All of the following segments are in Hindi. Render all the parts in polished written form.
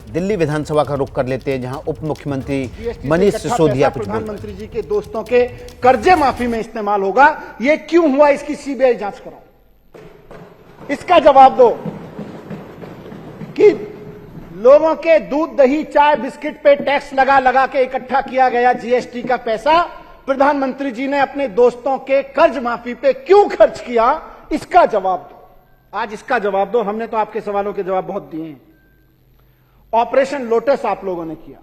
दिल्ली विधानसभा का रुख कर लेते हैं, जहां उप मुख्यमंत्री मनीष सिसोदिया प्रधानमंत्री जी के दोस्तों के कर्जे माफी में इस्तेमाल होगा। ये क्यों हुआ, इसकी सीबीआई जांच करो, इसका जवाब दो कि लोगों के दूध दही चाय बिस्किट पे टैक्स लगा लगा के इकट्ठा किया गया जीएसटी का पैसा प्रधानमंत्री जी ने अपने दोस्तों के कर्ज माफी पे क्यों खर्च किया, इसका जवाब दो। आज इसका जवाब दो। हमने तो आपके सवालों के जवाब बहुत दिए हैं। ऑपरेशन लोटस आप लोगों ने किया।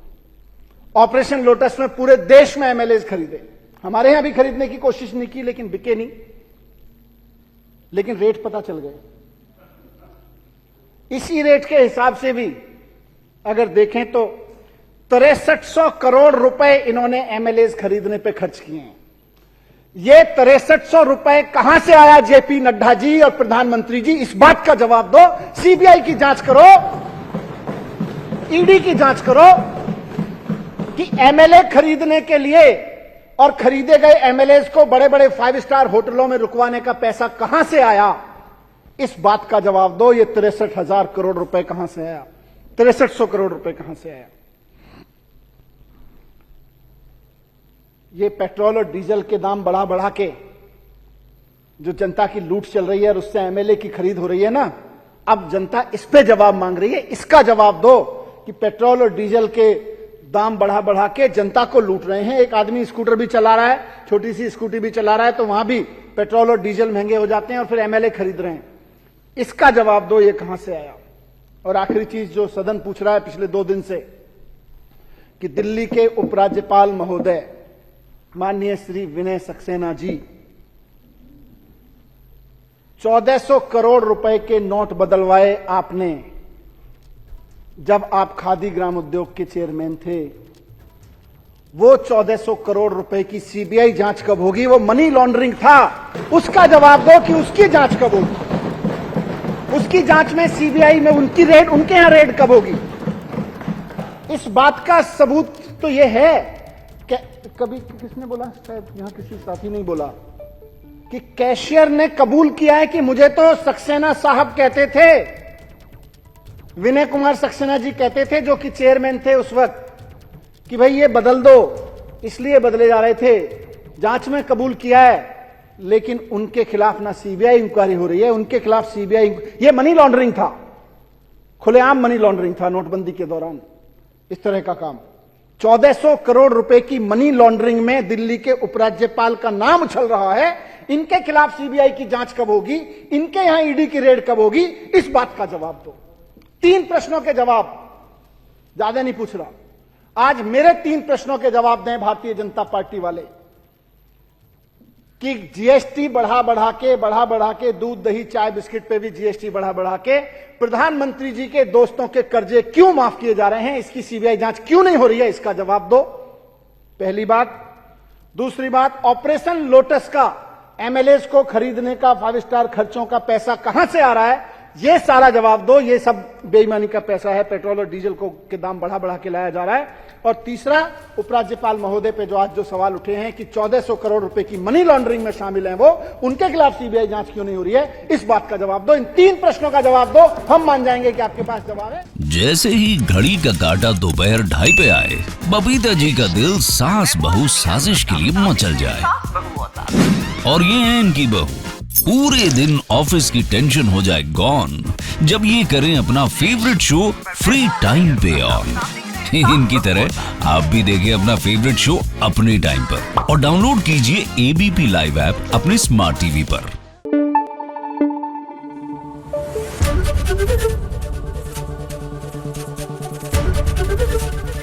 ऑपरेशन लोटस में पूरे देश में एमएलए खरीदे। हमारे यहां भी खरीदने की कोशिश नहीं की, लेकिन बिके नहीं, लेकिन रेट पता चल गए। इसी रेट के हिसाब से भी अगर देखें तो 6300 करोड़ रुपए इन्होंने एमएलए खरीदने पे खर्च किए हैं। ये 6300 रुपए कहां से आया, जेपी नड्डा जी और प्रधानमंत्री जी, इस बात का जवाब दो। सीबीआई की जांच करो, ईडी की जांच करो कि एमएलए खरीदने के लिए और खरीदे गए एमएलए को बड़े बड़े 5 स्टार होटलों में रुकवाने का पैसा कहां से आया, इस बात का जवाब दो। ये 63,000 करोड़ रुपए कहां से आया, 6300 करोड़ रुपए कहां से आया। ये पेट्रोल और डीजल के दाम बढ़ा बढ़ा के जो जनता की लूट चल रही है और उससे एमएलए की खरीद हो रही है ना, अब जनता इस पे जवाब मांग रही है। इसका जवाब दो कि पेट्रोल और डीजल के दाम बढ़ा बढ़ा के जनता को लूट रहे हैं। एक आदमी स्कूटर भी चला रहा है, छोटी सी स्कूटी भी चला रहा है, तो वहां भी पेट्रोल और डीजल महंगे हो जाते हैं और फिर एमएलए खरीद रहे हैं। इसका जवाब दो, ये कहां से आया। और आखिरी चीज जो सदन पूछ रहा है पिछले 2 दिन से कि दिल्ली के उपराज्यपाल महोदय माननीय श्री विनय सक्सेना जी 1400 करोड़ रुपए के नोट बदलवाए आपने जब आप खादी ग्राम उद्योग के चेयरमैन थे। वो 1400 करोड़ रुपए की सीबीआई जांच कब होगी? वो मनी लॉन्ड्रिंग था, उसका जवाब दो कि उसकी जांच कब होगी। उसकी जांच में सीबीआई में उनकी रेड, उनके यहां रेड कब होगी? इस बात का सबूत तो यह है। कभी किसने बोला, शायद यहां किसी साथी ने बोला कि कैशियर ने कबूल किया है कि मुझे तो सक्सेना साहब कहते थे, विनय कुमार सक्सेना जी कहते थे जो कि चेयरमैन थे उस वक्त, कि भाई ये बदल दो, इसलिए बदले जा रहे थे। जांच में कबूल किया है, लेकिन उनके खिलाफ ना सीबीआई इंक्वायरी हो रही है, उनके खिलाफ सीबीआई। ये मनी लॉन्ड्रिंग था, खुलेआम मनी लॉन्ड्रिंग था नोटबंदी के दौरान। इस तरह का काम 1400 करोड़ रुपए की मनी लॉन्ड्रिंग में दिल्ली के उपराज्यपाल का नाम उछल रहा है। इनके खिलाफ सीबीआई की जांच कब होगी, इनके यहां ईडी की रेड कब होगी, इस बात का जवाब दो। 3 प्रश्नों के जवाब, ज्यादा नहीं पूछ रहा। आज मेरे 3 प्रश्नों के जवाब दें भारतीय जनता पार्टी वाले कि जीएसटी बढ़ा बढ़ा के दूध दही चाय बिस्किट पे भी जीएसटी बढ़ा बढ़ा के प्रधानमंत्री जी के दोस्तों के कर्जे क्यों माफ किए जा रहे हैं, इसकी सीबीआई जांच क्यों नहीं हो रही है, इसका जवाब दो। पहली बात। दूसरी बात, ऑपरेशन लोटस का एमएलए को खरीदने का 5 स्टार खर्चों का पैसा कहां से आ रहा है, यह सारा जवाब दो। यह सब बेईमानी का पैसा है, पेट्रोल और डीजल को के दाम बढ़ा बढ़ा के लाया जा रहा है। और तीसरा, उपराज्यपाल महोदय पे जो आज जो सवाल उठे हैं कि 1400 करोड़ रुपए की मनी लॉन्ड्रिंग में शामिल हैं वो, उनके खिलाफ सीबीआई जांच क्यों नहीं हो रही है, इस बात का जवाब दो। इन 3 प्रश्नों का जवाब दो, हम मान जाएंगे कि आपके पास जवाब है। जैसे ही घड़ी का काटा दोपहर 2:30 पे आए, बबीता जी का दिल सास बहू साजिश के लिए मचल जाए। और ये है इनकी बहू, पूरे दिन ऑफिस की टेंशन हो जाए गॉन जब ये करें अपना फेवरेट शो फ्री टाइम पे ऑन। इनकी तरह आप भी देखें अपना फेवरेट शो अपने टाइम पर और डाउनलोड कीजिए एबीपी लाइव ऐप अपने स्मार्ट टीवी पर।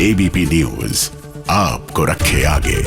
एबीपी न्यूज आपको रखे आगे।